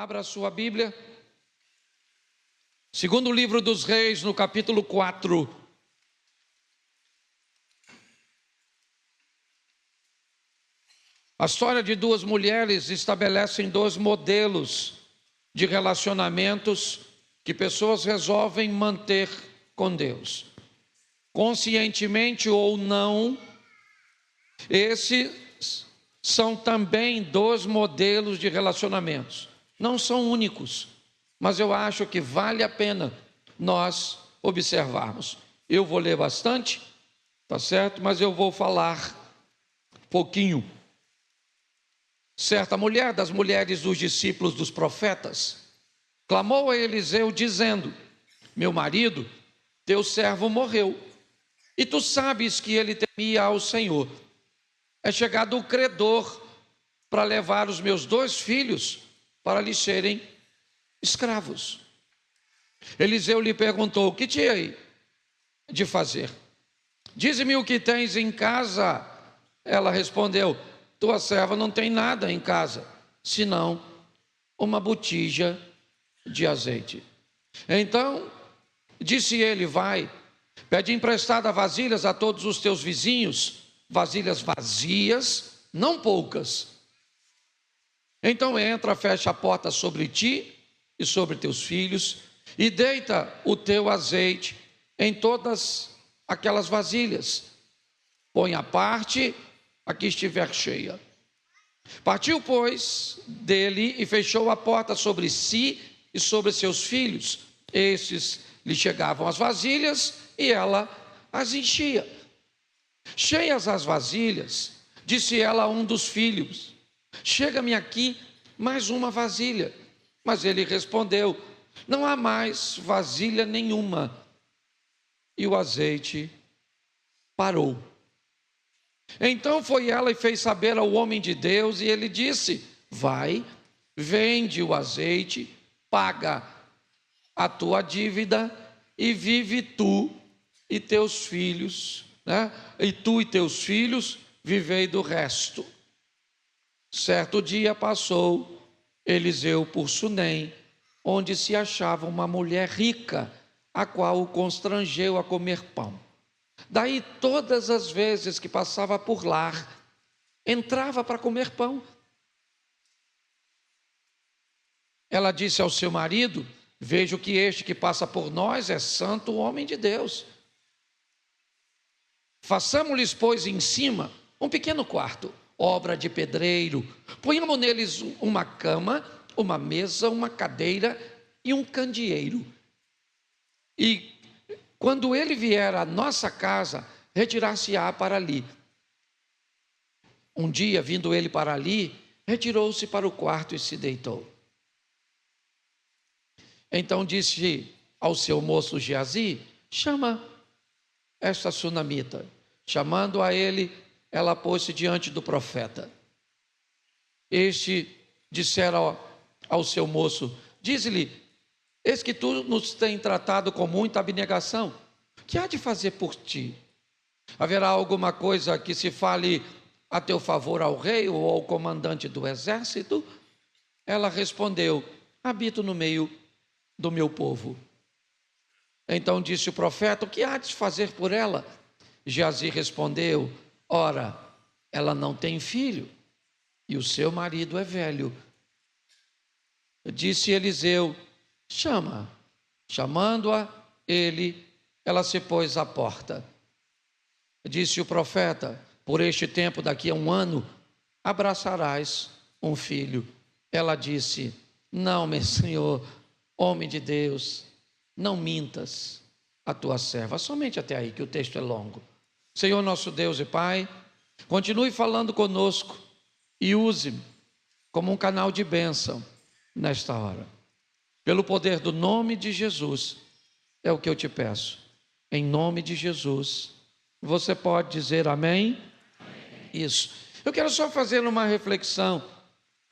Abra a sua Bíblia. Segundo livro dos Reis, no capítulo 4. A história de duas mulheres estabelecem dois modelos de relacionamentos que pessoas resolvem manter com Deus. Conscientemente ou não, esses são também dois modelos de relacionamentos. Não são únicos, mas eu acho que vale a pena nós observarmos. Eu vou ler bastante, tá certo? Mas eu vou falar pouquinho. Certa mulher, das mulheres dos discípulos dos profetas, clamou a Eliseu dizendo: meu marido, teu servo morreu, e tu sabes que ele temia ao Senhor. É chegado o credor para levar os meus 2 filhos para lhe serem escravos. Eliseu lhe perguntou: o que te hei de fazer? Dize-me o que tens em casa. Ela respondeu: tua serva não tem nada em casa, senão uma botija de azeite. Então disse ele: vai, pede emprestada vasilhas a todos os teus vizinhos, vasilhas vazias, não poucas. Então entra, fecha a porta sobre ti e sobre teus filhos, e deita o teu azeite em todas aquelas vasilhas. Põe à parte a que estiver cheia. Partiu, pois, dele e fechou a porta sobre si e sobre seus filhos. Estes lhe chegavam as vasilhas e ela as enchia. Cheias as vasilhas, disse ela a um dos filhos: chega-me aqui mais uma vasilha. Mas ele respondeu: não há mais vasilha nenhuma. E o azeite parou. Então foi ela e fez saber ao homem de Deus, e ele disse: vai, vende o azeite, paga a tua dívida, e vive tu e teus filhos, né? E tu e teus filhos vivei do resto. Certo dia passou Eliseu por Sunem, onde se achava uma mulher rica, a qual o constrangeu a comer pão. Daí todas as vezes que passava por lá, entrava para comer pão. Ela disse ao seu marido: vejo que este que passa por nós é santo homem de Deus. Façamos-lhes, pois, em cima um pequeno quarto, obra de pedreiro. Ponhamos neles uma cama, uma mesa, uma cadeira e um candeeiro. E quando ele vier à nossa casa, retirar-se-á para ali. Um dia, vindo ele para ali, retirou-se para o quarto e se deitou. Então disse ao seu moço Geazi: chama esta sunamita. Chamando a ele, ela pôs-se diante do profeta. Este dissera ao seu moço: dize-lhe, eis que tu nos tem tratado com muita abnegação. Que há de fazer por ti? Haverá alguma coisa que se fale a teu favor ao rei ou ao comandante do exército? Ela respondeu: habito no meio do meu povo. Então disse o profeta: o que há de fazer por ela? Geazi respondeu: ora, ela não tem filho e o seu marido é velho. Disse Eliseu: chama. Chamando-a ela se pôs à porta. Disse o profeta: por este tempo, daqui a 1 ano, abraçarás um filho. Ela disse: não, meu senhor, homem de Deus, não mintas a tua serva. Somente até aí, que o texto é longo. Senhor nosso Deus e Pai, continue falando conosco e use-me como um canal de bênção nesta hora. Pelo poder do nome de Jesus, é o que eu te peço. Em nome de Jesus. Você pode dizer amém? Amém. Isso. Eu quero só fazer uma reflexão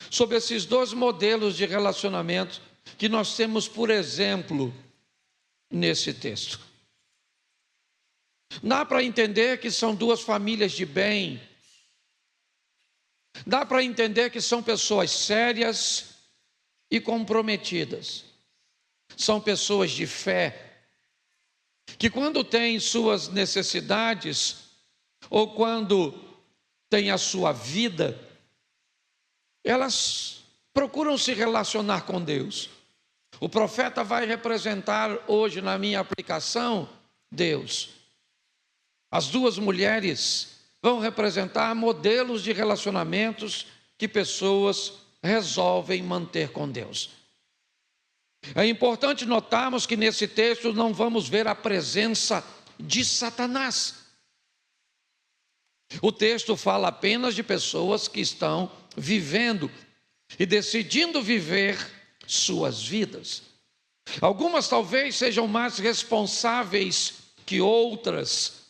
sobre esses 2 modelos de relacionamento que nós temos, por exemplo, nesse texto. Dá para entender que são 2 famílias de bem. Dá para entender que são pessoas sérias, e comprometidas. São pessoas de fé, que quando têm suas necessidades, ou quando têm a sua vida, elas procuram se relacionar com Deus. O profeta vai representar hoje na minha aplicação Deus. As duas mulheres vão representar modelos de relacionamentos que pessoas resolvem manter com Deus. É importante notarmos que nesse texto não vamos ver a presença de Satanás. O texto fala apenas de pessoas que estão vivendo e decidindo viver suas vidas. Algumas talvez sejam mais responsáveis que outras,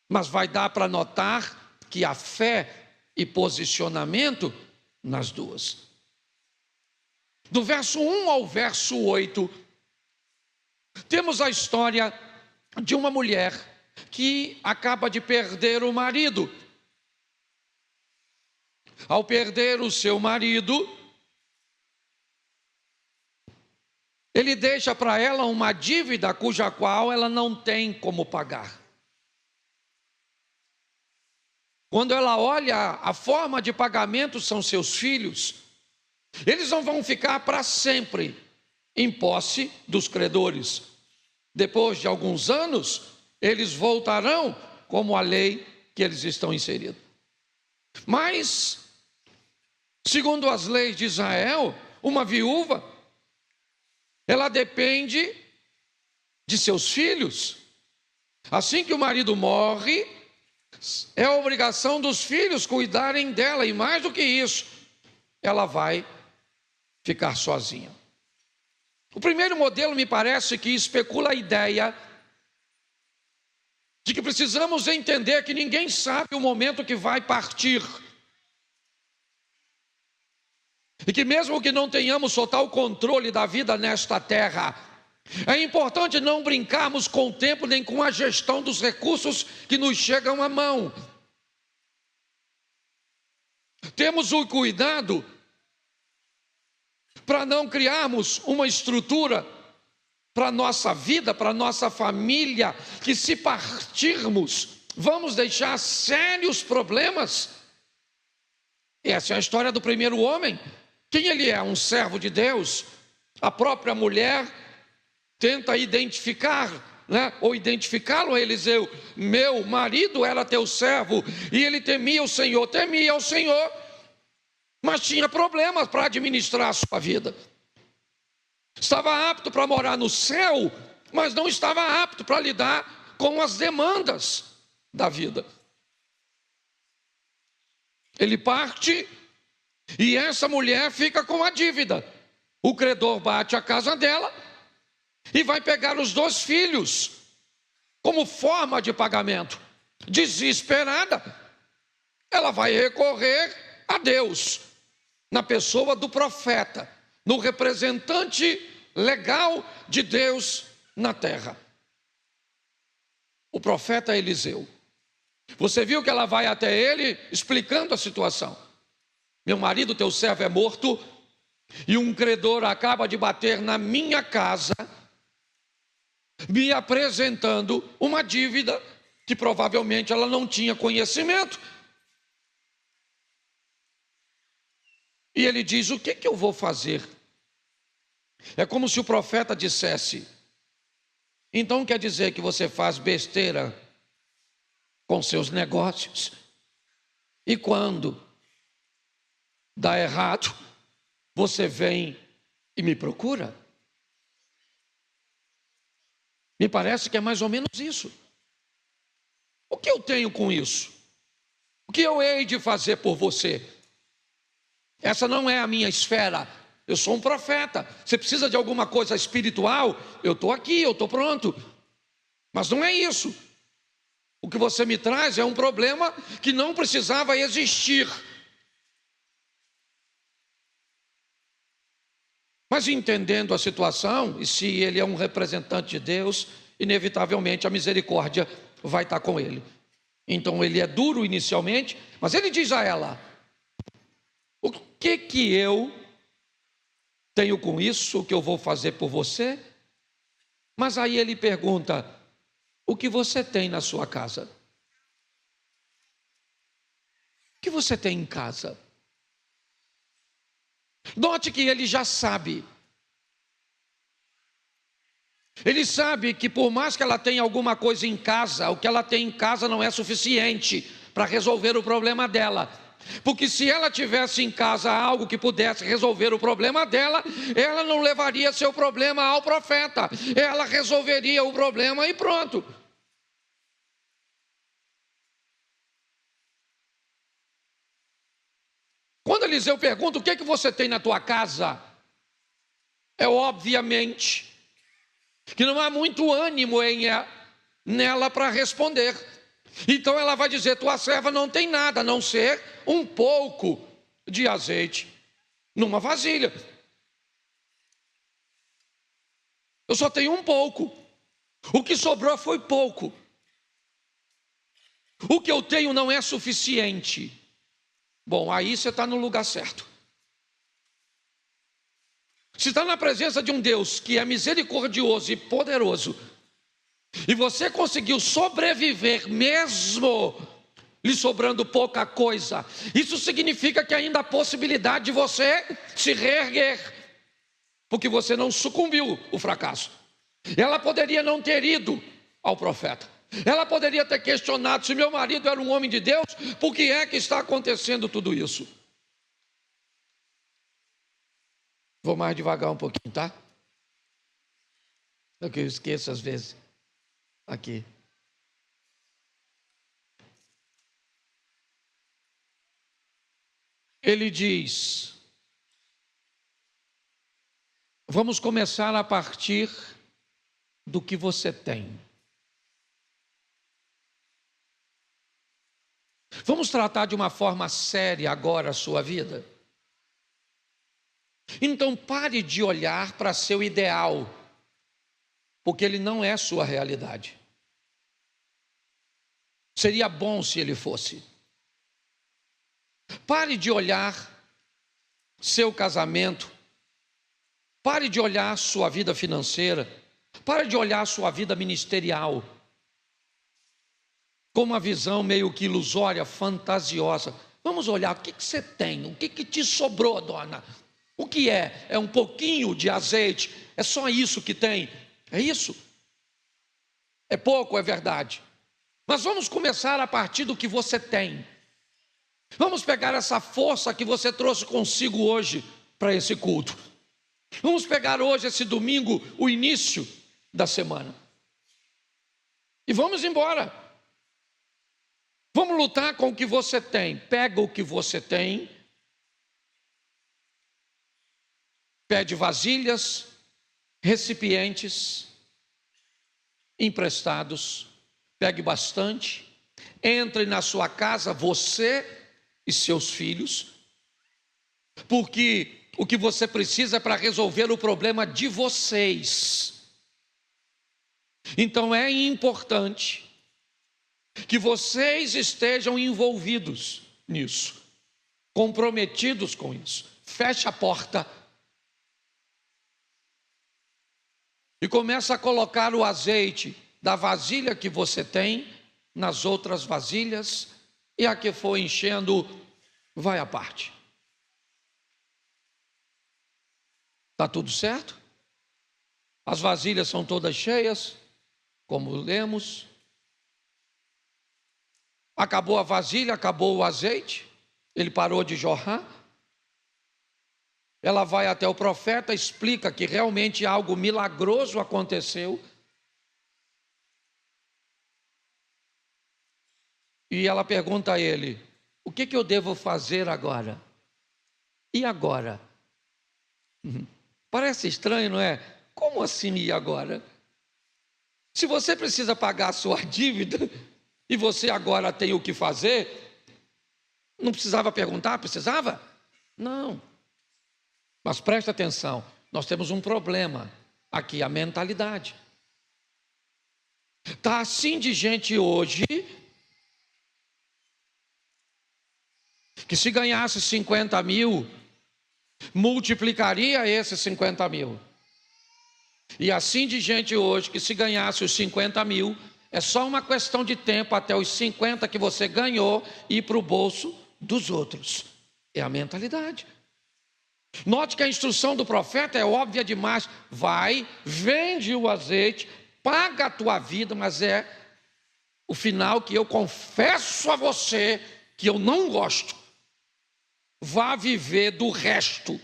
mas vai dar para notar que há fé e posicionamento nas duas. Do verso 1 ao verso 8, temos a história de uma mulher que acaba de perder o marido. Ao perder o seu marido, ele deixa para ela uma dívida cuja qual ela não tem como pagar. Quando ela olha, a forma de pagamento são seus filhos. Eles não vão ficar para sempre em posse dos credores. Depois de alguns anos, eles voltarão como a lei que eles estão inseridos. Mas, segundo as leis de Israel, uma viúva, ela depende de seus filhos. Assim que o marido morre, é a obrigação dos filhos cuidarem dela, e mais do que isso, ela vai ficar sozinha. O primeiro modelo me parece que especula a ideia de que precisamos entender que ninguém sabe o momento que vai partir. E que mesmo que não tenhamos total controle da vida nesta terra, é importante não brincarmos com o tempo nem com a gestão dos recursos que nos chegam à mão. Temos o cuidado para não criarmos uma estrutura para a nossa vida, para a nossa família, que se partirmos, vamos deixar sérios problemas. Essa é a história do primeiro homem. Quem ele é? Um servo de Deus. A própria mulher tenta identificar, ou identificá-lo a Eliseu. Meu marido era teu servo, e ele temia o Senhor, mas tinha problemas para administrar a sua vida. Estava apto para morar no céu, mas não estava apto para lidar com as demandas da vida. Ele parte e essa mulher fica com a dívida. O credor bate a casa dela e vai pegar os 2 filhos como forma de pagamento. Desesperada, ela vai recorrer a Deus, na pessoa do profeta, no representante legal de Deus na terra, o profeta Eliseu. Você viu que ela vai até ele explicando a situação. Meu marido, teu servo, é morto, e um credor acaba de bater na minha casa, me apresentando uma dívida que provavelmente ela não tinha conhecimento. E ele diz: o que eu vou fazer? É como se o profeta dissesse: então quer dizer que você faz besteira com seus negócios, e quando dá errado, você vem e me procura? Me parece que é mais ou menos isso. O que eu tenho com isso? O que eu hei de fazer por você? Essa não é a minha esfera. Eu sou um profeta. Você precisa de alguma coisa espiritual? Eu estou aqui, eu estou pronto. Mas não é isso. O que você me traz é um problema que não precisava existir. Mas entendendo a situação, e se ele é um representante de Deus, inevitavelmente a misericórdia vai estar com ele. Então ele é duro inicialmente, mas ele diz a ela: o que eu tenho com isso o que eu vou fazer por você? Mas aí ele pergunta: o que você tem na sua casa? O que você tem em casa? Note que ele já sabe. Ele sabe que por mais que ela tenha alguma coisa em casa, o que ela tem em casa não é suficiente para resolver o problema dela. Porque se ela tivesse em casa algo que pudesse resolver o problema dela, ela não levaria seu problema ao profeta. Ela resolveria o problema e pronto. Quando Eliseu pergunta: o que é que você tem na tua casa? É obviamente que não há muito ânimo nela para responder. Então ela vai dizer: tua serva não tem nada a não ser um pouco de azeite numa vasilha. Eu só tenho um pouco. O que sobrou foi pouco. O que eu tenho não é suficiente. Bom, aí você está no lugar certo. Se está na presença de um Deus que é misericordioso e poderoso, e você conseguiu sobreviver mesmo lhe sobrando pouca coisa, isso significa que ainda há possibilidade de você se reerguer, porque você não sucumbiu ao fracasso. Ela poderia não ter ido ao profeta. Ela poderia ter questionado: se meu marido era um homem de Deus, por que é que está acontecendo tudo isso? Vou mais devagar um pouquinho, tá? É o que eu esqueço às vezes. Aqui. Ele diz: vamos começar a partir do que você tem. Vamos tratar de uma forma séria agora a sua vida. Então pare de olhar para seu ideal, porque ele não é sua realidade. Seria bom se ele fosse. Pare de olhar seu casamento, pare de olhar sua vida financeira, pare de olhar sua vida ministerial com uma visão meio que ilusória, fantasiosa. Vamos olhar: o que você tem, o que te sobrou, dona? O que é? É um pouquinho de azeite? É só isso que tem? É isso? É pouco, é verdade. Mas vamos começar a partir do que você tem. Vamos pegar essa força que você trouxe consigo hoje para esse culto. Vamos pegar hoje, esse domingo, o início da semana. E vamos embora. Vamos lutar com o que você tem. Pega o que você tem. Pede vasilhas, recipientes emprestados. Pegue bastante. Entre na sua casa, você e seus filhos. Porque o que você precisa é para resolver o problema de vocês. Então é importante que vocês estejam envolvidos nisso, comprometidos com isso. Feche a porta e começa a colocar o azeite da vasilha que você tem nas outras vasilhas, e a que for enchendo, vai à parte. Está tudo certo? As vasilhas são todas cheias, como lemos. Acabou a vasilha, acabou o azeite, ele parou de jorrar. Ela vai até o profeta, explica que realmente algo milagroso aconteceu. E ela pergunta a ele: o que eu devo fazer agora? E agora? Parece estranho, não é? Como assim e agora? Se você precisa pagar a sua dívida e você agora tem o que fazer, não precisava perguntar? Precisava? Não. Mas preste atenção, nós temos um problema aqui, a mentalidade. Está assim de gente hoje que se ganhasse 50 mil, multiplicaria esses 50 mil. E assim de gente hoje, que se ganhasse os 50 mil, é só uma questão de tempo até os 50 que você ganhou ir para o bolso dos outros. É a mentalidade. Note que a instrução do profeta é óbvia demais. Vai, vende o azeite, paga a tua vida, mas é o final que eu confesso a você que eu não gosto. Vá viver do resto.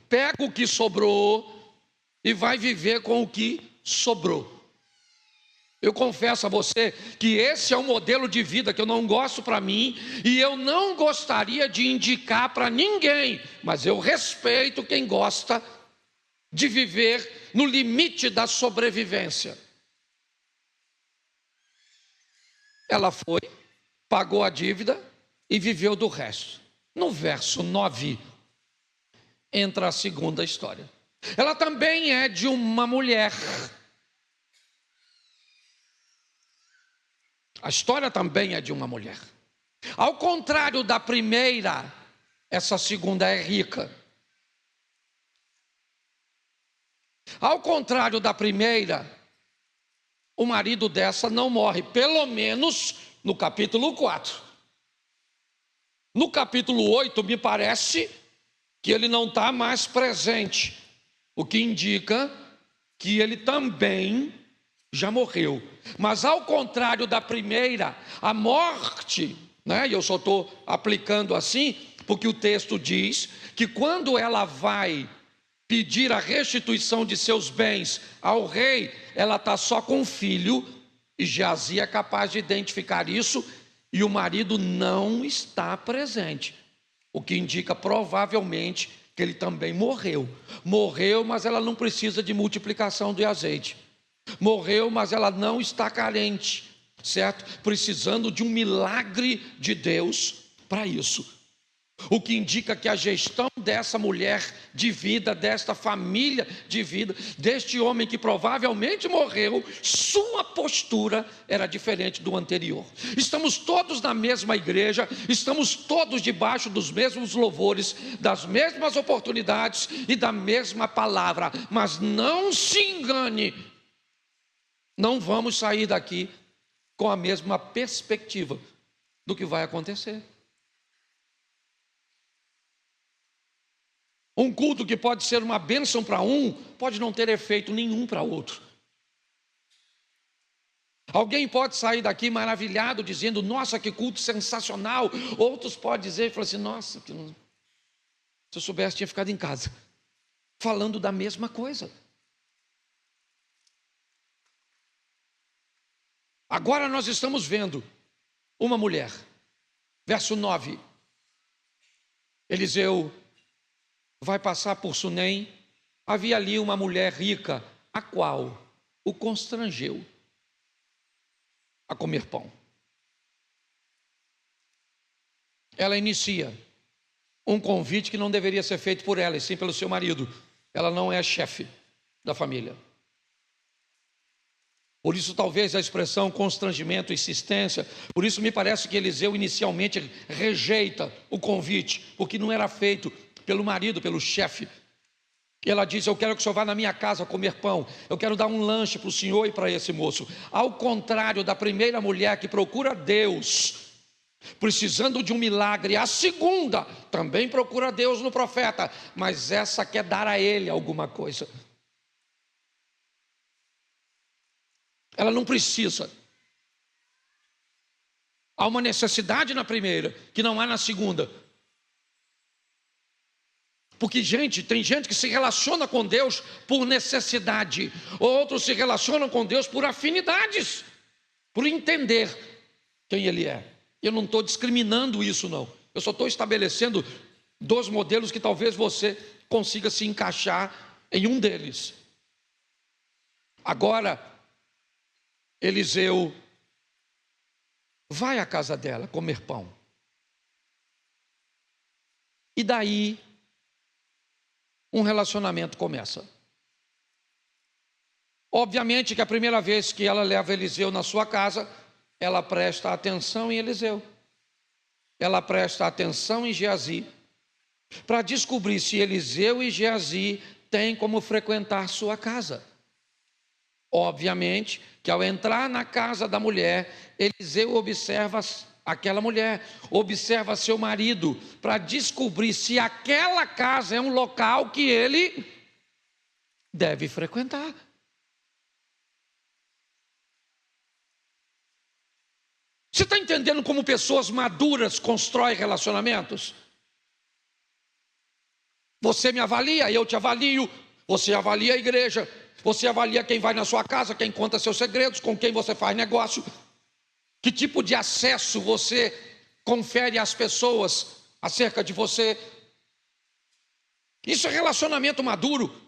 Pega o que sobrou e vai viver com o que sobrou. Eu confesso a você que esse é um modelo de vida que eu não gosto para mim e eu não gostaria de indicar para ninguém, mas eu respeito quem gosta de viver no limite da sobrevivência. Ela foi, pagou a dívida e viveu do resto. No verso 9, entra a segunda história. Ela também é de uma mulher. A história também é de uma mulher. Ao contrário da primeira, essa segunda é rica. Ao contrário da primeira, o marido dessa não morre, pelo menos no capítulo 4. No capítulo 8, me parece que ele não está mais presente, o que indica que ele também já morreu. Mas ao contrário da primeira, a morte, e eu só estou aplicando assim, porque o texto diz que quando ela vai pedir a restituição de seus bens ao rei, ela está só com o filho, e Geazi é capaz de identificar isso, e o marido não está presente, o que indica provavelmente que ele também morreu. Morreu, mas ela não precisa de multiplicação de azeite. Morreu, mas ela não está carente, certo? Precisando de um milagre de Deus para isso. O que indica que a gestão dessa mulher de vida, desta família de vida, deste homem que provavelmente morreu, sua postura era diferente do anterior. Estamos todos na mesma igreja, estamos todos debaixo dos mesmos louvores, das mesmas oportunidades e da mesma palavra, mas não se engane, não vamos sair daqui com a mesma perspectiva do que vai acontecer. Um culto que pode ser uma bênção para um, pode não ter efeito nenhum para outro. Alguém pode sair daqui maravilhado, dizendo, nossa, que culto sensacional. Outros podem dizer, falar assim, nossa, se eu soubesse, tinha ficado em casa. Falando da mesma coisa. Agora nós estamos vendo uma mulher. Verso 9. Eliseu vai passar por Sunem. Havia ali uma mulher rica, a qual o constrangeu a comer pão. Ela inicia um convite que não deveria ser feito por ela, e sim pelo seu marido. Ela não é a chefe da família. Por isso talvez a expressão constrangimento, insistência. Por isso me parece que Eliseu inicialmente rejeita o convite, porque não era feito pelo marido, pelo chefe. E ela diz, eu quero que o senhor vá na minha casa comer pão, eu quero dar um lanche para o senhor e para esse moço. Ao contrário da primeira mulher que procura Deus, precisando de um milagre, a segunda também procura Deus no profeta, mas essa quer dar a ele alguma coisa. Ela não precisa. Há uma necessidade na primeira, que não há na segunda. Porque, tem gente que se relaciona com Deus por necessidade. Outros se relacionam com Deus por afinidades, por entender quem Ele é. Eu não estou discriminando isso, não. Eu só estou estabelecendo dois modelos que talvez você consiga se encaixar em um deles. Agora, Eliseu vai à casa dela comer pão. E daí, um relacionamento começa. Obviamente que a primeira vez que ela leva Eliseu na sua casa, ela presta atenção em Eliseu. Ela presta atenção em Geazi. para descobrir se Eliseu e Geazi têm como frequentar sua casa. Obviamente que ao entrar na casa da mulher, Eliseu observa aquela mulher, observa seu marido, para descobrir se aquela casa é um local que ele deve frequentar. Você está entendendo como pessoas maduras constroem relacionamentos? Você me avalia, eu te avalio. Você avalia a igreja. Você avalia quem vai na sua casa, quem conta seus segredos, com quem você faz negócio. Que tipo de acesso você confere às pessoas acerca de você? Isso é relacionamento maduro.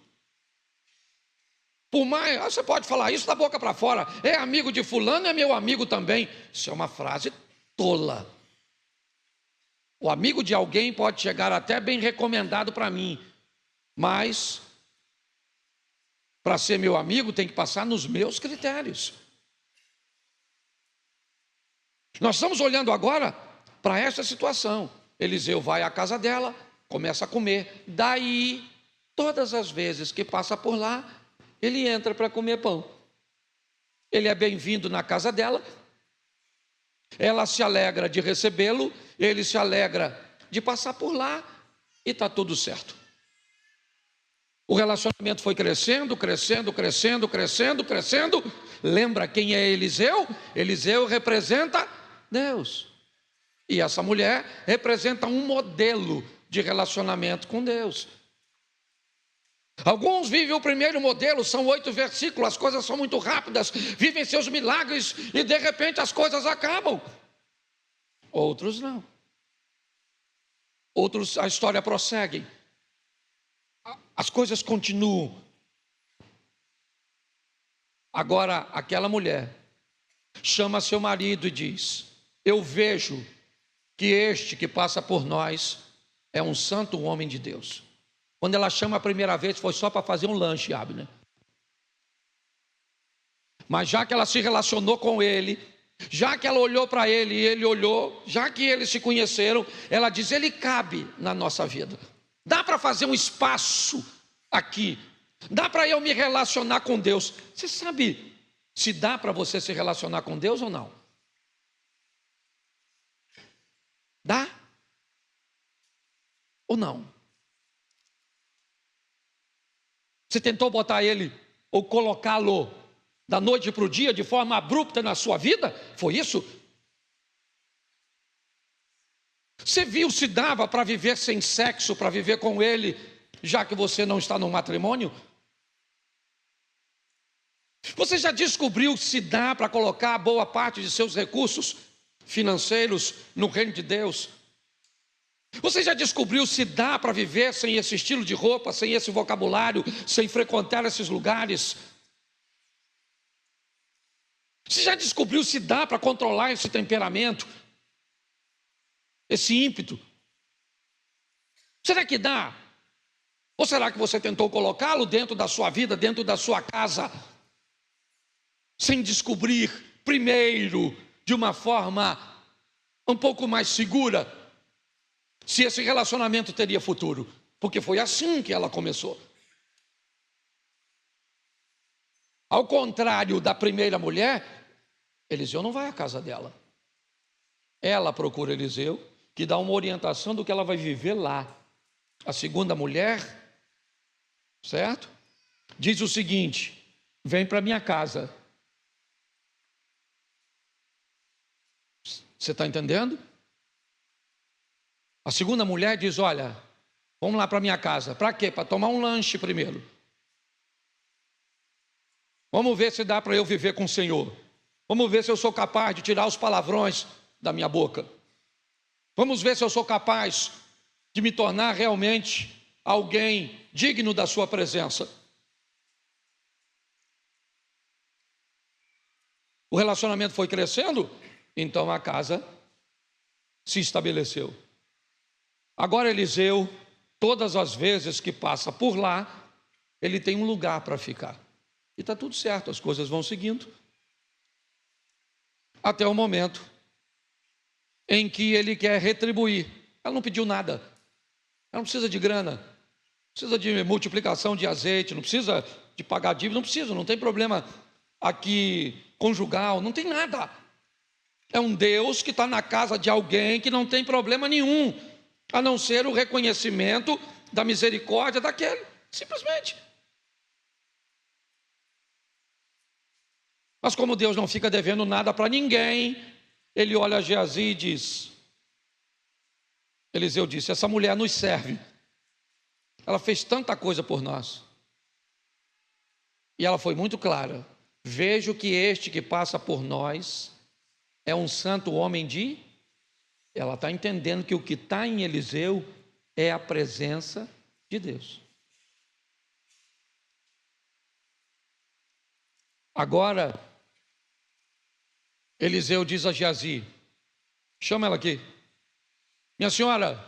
Por mais, você pode falar isso da boca para fora. É amigo de fulano, é meu amigo também. Isso é uma frase tola. O amigo de alguém pode chegar até bem recomendado para mim, mas para ser meu amigo tem que passar nos meus critérios. Nós estamos olhando agora para essa situação. Eliseu vai à casa dela, começa a comer. Daí, todas as vezes que passa por lá, ele entra para comer pão. Ele é bem-vindo na casa dela. Ela se alegra de recebê-lo. Ele se alegra de passar por lá. E está tudo certo. O relacionamento foi crescendo, crescendo, crescendo, crescendo, crescendo. Lembra quem é Eliseu? Eliseu representa Deus. E essa mulher representa um modelo de relacionamento com Deus. Alguns vivem o primeiro modelo, são 8 versículos, as coisas são muito rápidas, vivem seus milagres e de repente as coisas acabam. Outros não. Outros, a história prossegue. As coisas continuam. Agora, aquela mulher chama seu marido e diz: eu vejo que este que passa por nós é um santo homem de Deus. Quando ela chama a primeira vez, foi só para fazer um lanche, Abner. Mas já que ela se relacionou com ele, já que ela olhou para ele e ele olhou, já que eles se conheceram, ela diz: ele cabe na nossa vida. Dá para fazer um espaço aqui. Dá para eu me relacionar com Deus. Você sabe se dá para você se relacionar com Deus ou não? Dá? Ou não? Você tentou botar ele ou colocá-lo da noite para o dia de forma abrupta na sua vida? Foi isso? Você viu se dava para viver sem sexo, para viver com ele, já que você não está no matrimônio? Você já descobriu se dá para colocar boa parte de seus recursos financeiros no reino de Deus? Você já descobriu se dá para viver sem esse estilo de roupa, sem esse vocabulário, sem frequentar esses lugares? Você já descobriu se dá para controlar esse temperamento, esse ímpeto? Será que dá? Ou será que você tentou colocá-lo dentro da sua vida, dentro da sua casa, sem descobrir primeiro, de uma forma um pouco mais segura, se esse relacionamento teria futuro? Porque foi assim que ela começou. Ao contrário da primeira mulher, Eliseu não vai à casa dela. Ela procura Eliseu, que dá uma orientação do que ela vai viver lá. A segunda mulher, certo? Diz o seguinte: vem para minha casa. Você está entendendo? A segunda mulher diz: olha, vamos lá para minha casa. Para quê? Para tomar um lanche primeiro. Vamos ver se dá para eu viver com o Senhor. Vamos ver se eu sou capaz de tirar os palavrões da minha boca. Vamos ver se eu sou capaz de me tornar realmente alguém digno da sua presença. O relacionamento foi crescendo, então a casa se estabeleceu. Agora Eliseu, todas as vezes que passa por lá, ele tem um lugar para ficar. E está tudo certo, as coisas vão seguindo. Até o momento em que ele quer retribuir. Ela não pediu nada. Ela não precisa de grana, não precisa de multiplicação de azeite, não precisa de pagar dívida, não precisa, não tem problema aqui conjugal, não tem nada. É um Deus que está na casa de alguém que não tem problema nenhum, a não ser o reconhecimento da misericórdia daquele, simplesmente. Mas como Deus não fica devendo nada para ninguém, ele olha a Geazi e diz, Eliseu disse, essa mulher nos serve, ela fez tanta coisa por nós, e ela foi muito clara, vejo que este que passa por nós é um santo homem de... Ela está entendendo que o que está em Eliseu é a presença de Deus. Agora, Eliseu diz a Geazi, chama ela aqui, minha senhora,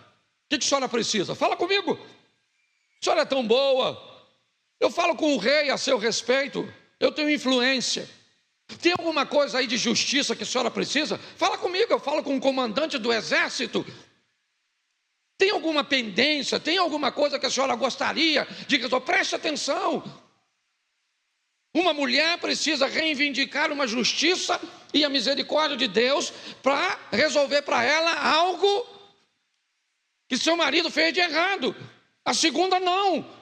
o que a senhora precisa? Fala comigo, a senhora é tão boa, eu falo com o rei a seu respeito, eu tenho influência, tem alguma coisa aí de justiça que a senhora precisa? Fala comigo, eu falo com o comandante do exército. Tem alguma pendência, tem alguma coisa que a senhora gostaria de resolver? Preste atenção. Uma mulher precisa reivindicar uma justiça e a misericórdia de Deus para resolver para ela algo que seu marido fez de errado. A segunda não.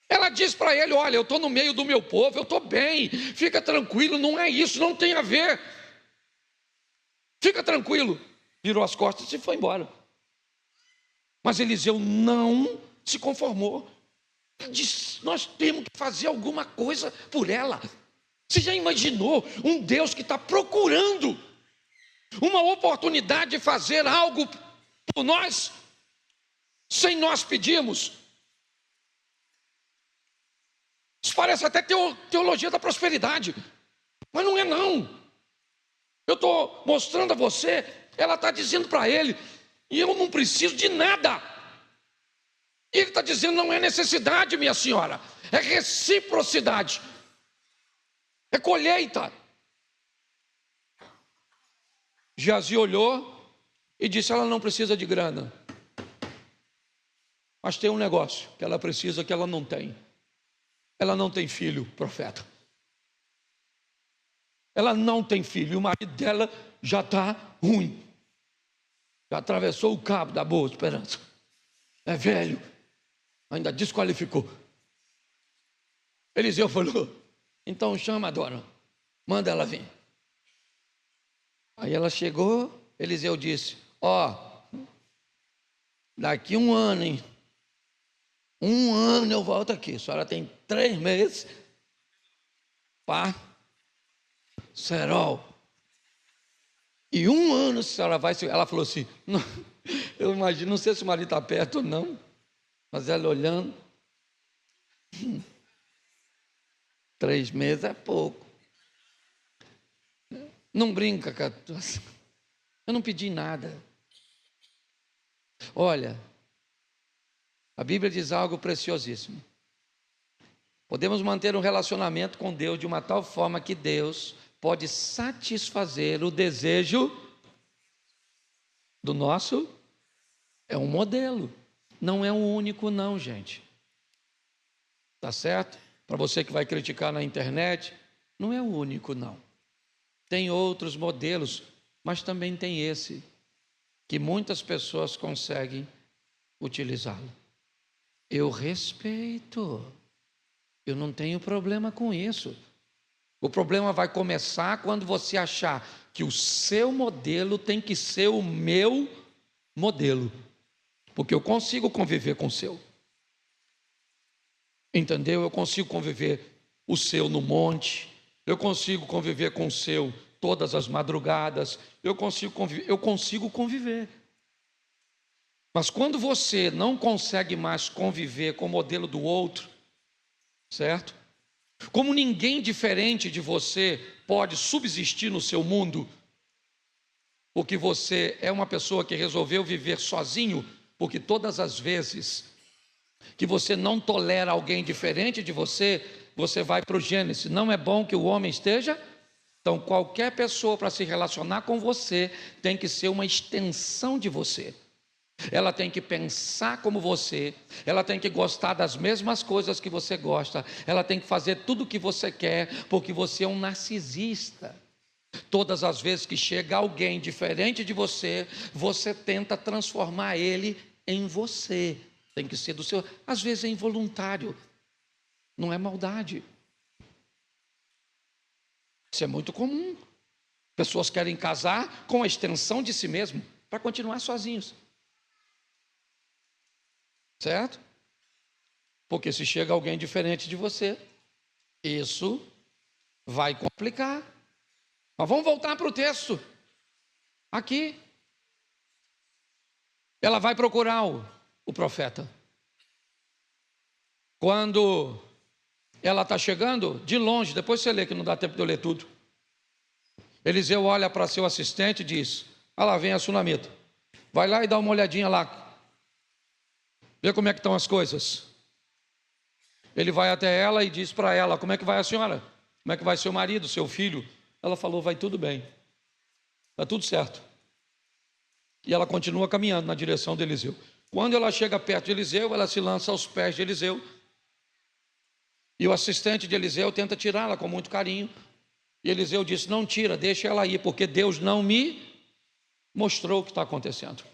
Ela diz para ele, olha, eu estou no meio do meu povo, eu estou bem, fica tranquilo, não é isso, não tem a ver. Fica tranquilo. Virou as costas e foi embora. Mas Eliseu não se conformou. Ele disse, nós temos que fazer alguma coisa por ela. Você já imaginou um Deus que está procurando uma oportunidade de fazer algo por nós, sem nós pedirmos? Isso parece até teologia da prosperidade, mas não é não. Eu estou mostrando a você, ela está dizendo para ele, e eu não preciso de nada. E ele está dizendo, não é necessidade, minha senhora, é reciprocidade, é colheita. Geazi olhou e disse, ela não precisa de grana, mas tem um negócio que ela precisa que ela não tem. Ela não tem filho, profeta. Ela não tem filho, e o marido dela já está ruim. Já atravessou o cabo da boa esperança. É velho, ainda desqualificou. Eliseu falou, então chama a dona, manda ela vir. Aí ela chegou, Eliseu disse, daqui um ano, hein? Um ano eu volto aqui, a senhora tem 3 meses para cerol. E um ano a senhora vai... Ela falou assim, não, eu imagino, não sei se o marido está perto ou não, mas ela olhando, 3 meses é pouco. Não brinca, eu não pedi nada. Olha, a Bíblia diz algo preciosíssimo. Podemos manter um relacionamento com Deus de uma tal forma que Deus pode satisfazer o desejo do nosso... É um modelo, não é um único não, gente. Tá certo? Para você que vai criticar na internet, não é o único não. Tem outros modelos, mas também tem esse, que muitas pessoas conseguem utilizá-lo. Eu respeito, eu não tenho problema com isso. O problema vai começar quando você achar que o seu modelo tem que ser o meu modelo, porque eu consigo conviver com o seu. Entendeu? Eu consigo conviver o seu no monte, eu consigo conviver com o seu todas as madrugadas, eu consigo conviver. Mas quando você não consegue mais conviver com o modelo do outro, certo? Como ninguém diferente de você pode subsistir no seu mundo, porque você é uma pessoa que resolveu viver sozinho, porque todas as vezes que você não tolera alguém diferente de você, você vai para o Gênesis. Não é bom que o homem esteja? Então, qualquer pessoa para se relacionar com você tem que ser uma extensão de você. ela tem que pensar como você, ela tem que gostar das mesmas coisas que você gosta, ela tem que fazer tudo o que você quer, porque você é um narcisista. Todas as vezes que chega alguém diferente de você, você tenta transformar ele em você. Tem que ser do seu, às vezes é involuntário, não é maldade. Isso é muito comum. Pessoas querem casar com a extensão de si mesmo para continuar sozinhos. Certo? Porque se chega alguém diferente de você, isso vai complicar. Mas vamos voltar para o texto. Aqui. Ela vai procurar o profeta. Quando ela está chegando, de longe, depois você lê que não dá tempo de eu ler tudo. Eliseu olha para seu assistente e diz: ah lá, vem a sunamita. Vai lá e dá uma olhadinha lá. Vê como é que estão as coisas. Ele vai até ela e diz para ela: como é que vai a senhora? Como é que vai seu marido, seu filho? Ela falou: vai tudo bem, está tudo certo. E ela continua caminhando na direção de Eliseu. Quando ela chega perto de Eliseu, ela se lança aos pés de Eliseu. E o assistente de Eliseu tenta tirá-la com muito carinho. E Eliseu disse: não tira, deixa ela ir, porque Deus não me mostrou o que está acontecendo.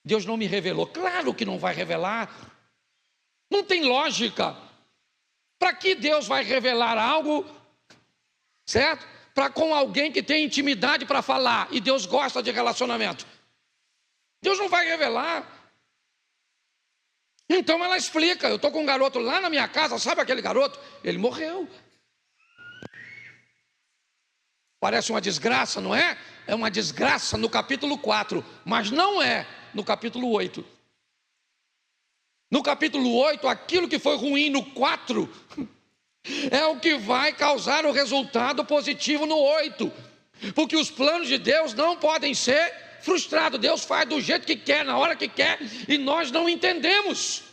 Deus não me revelou. Claro que não vai revelar. Não tem lógica. Para que Deus vai revelar algo, certo? Para com alguém que tem intimidade para falar, e Deus gosta de relacionamento. Deus não vai revelar. Então ela explica: eu estou com um garoto lá na minha casa, sabe aquele garoto? Ele morreu. Parece uma desgraça, não é? É uma desgraça no capítulo 4, mas não é no capítulo 8. No capítulo 8, aquilo que foi ruim no 4 é o que vai causar o resultado positivo no 8. Porque os planos de Deus não podem ser frustrados. Deus faz do jeito que quer, na hora que quer, e nós não entendemos.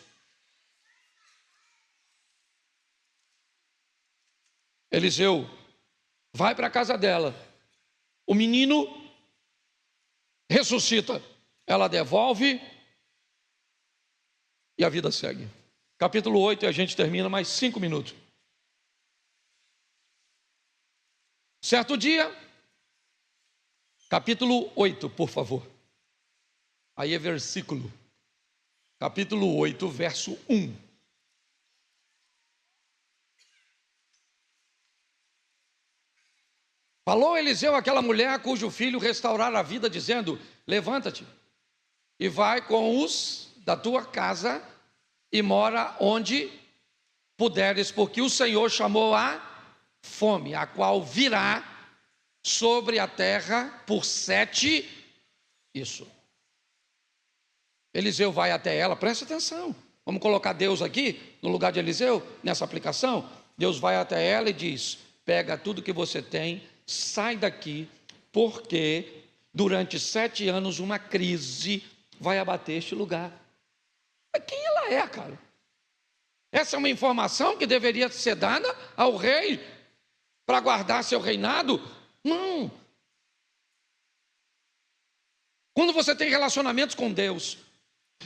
Eliseu vai para a casa dela. O menino ressuscita. Ela devolve e a vida segue. Capítulo 8, e a gente termina mais 5 minutos. Certo dia, capítulo 8, por favor. Aí é versículo. Capítulo 8, verso 1. Falou Eliseu àquela mulher cujo filho restaurara a vida, dizendo: levanta-te e vai com os da tua casa e mora onde puderes, porque o Senhor chamou a fome, a qual virá sobre a terra por 7. Isso. Eliseu vai até ela, presta atenção. Vamos colocar Deus aqui no lugar de Eliseu, nessa aplicação. Deus vai até ela e diz: pega tudo que você tem, sai daqui, porque durante 7 anos uma crise vai abater este lugar. Mas quem ela é, cara? Essa é uma informação que deveria ser dada ao rei para guardar seu reinado? Não. Quando você tem relacionamentos com Deus,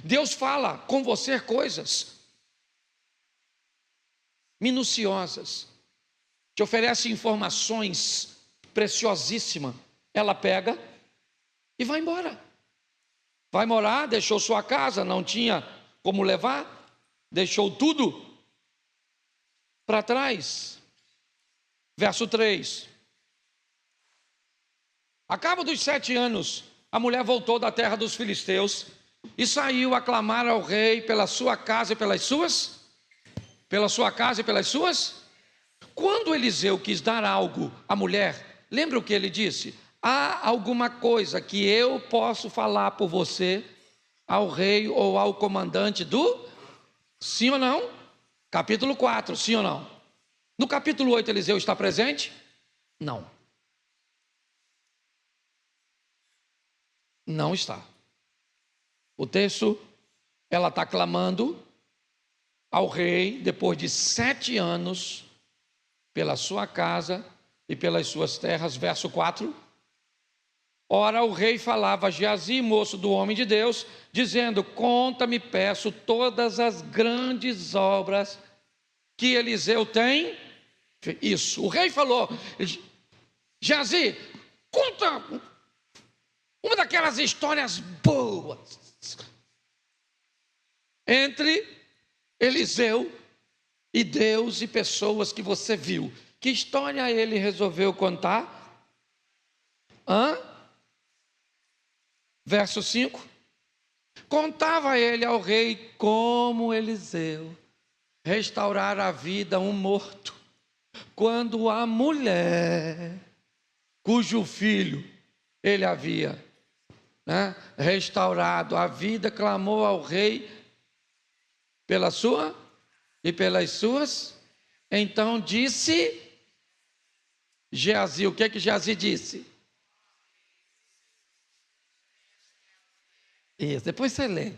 Deus fala com você coisas minuciosas, te oferece informações preciosíssimas. Ela pega e vai embora. Vai morar, deixou sua casa, não tinha como levar, deixou tudo para trás. Verso 3. A cabo dos 7 anos, a mulher voltou da terra dos filisteus e saiu a clamar ao rei pela sua casa e pelas suas. Pela sua casa e pelas suas. Quando Eliseu quis dar algo à mulher, lembra o que ele disse? Há alguma coisa que eu posso falar por você ao rei ou ao comandante do... Sim ou não? Capítulo 4, sim ou não? No capítulo 8, Eliseu está presente? Não. Não está. O texto, ela está clamando ao rei, depois de 7 anos, pela sua casa e pelas suas terras, verso 4. Ora, o rei falava a Geazi, moço do homem de Deus, dizendo: conta-me, peço, todas as grandes obras que Eliseu tem. Isso, o rei falou: Geazi, conta uma daquelas histórias boas entre Eliseu e Deus e pessoas que você viu. Que história ele resolveu contar? Verso 5. Contava ele ao rei como Eliseu restaurara a vida a um morto, quando a mulher, cujo filho ele havia restaurado a vida, clamou ao rei pela sua e pelas suas. Então disse Geazi, o que Geazi disse? Isso, depois você lê.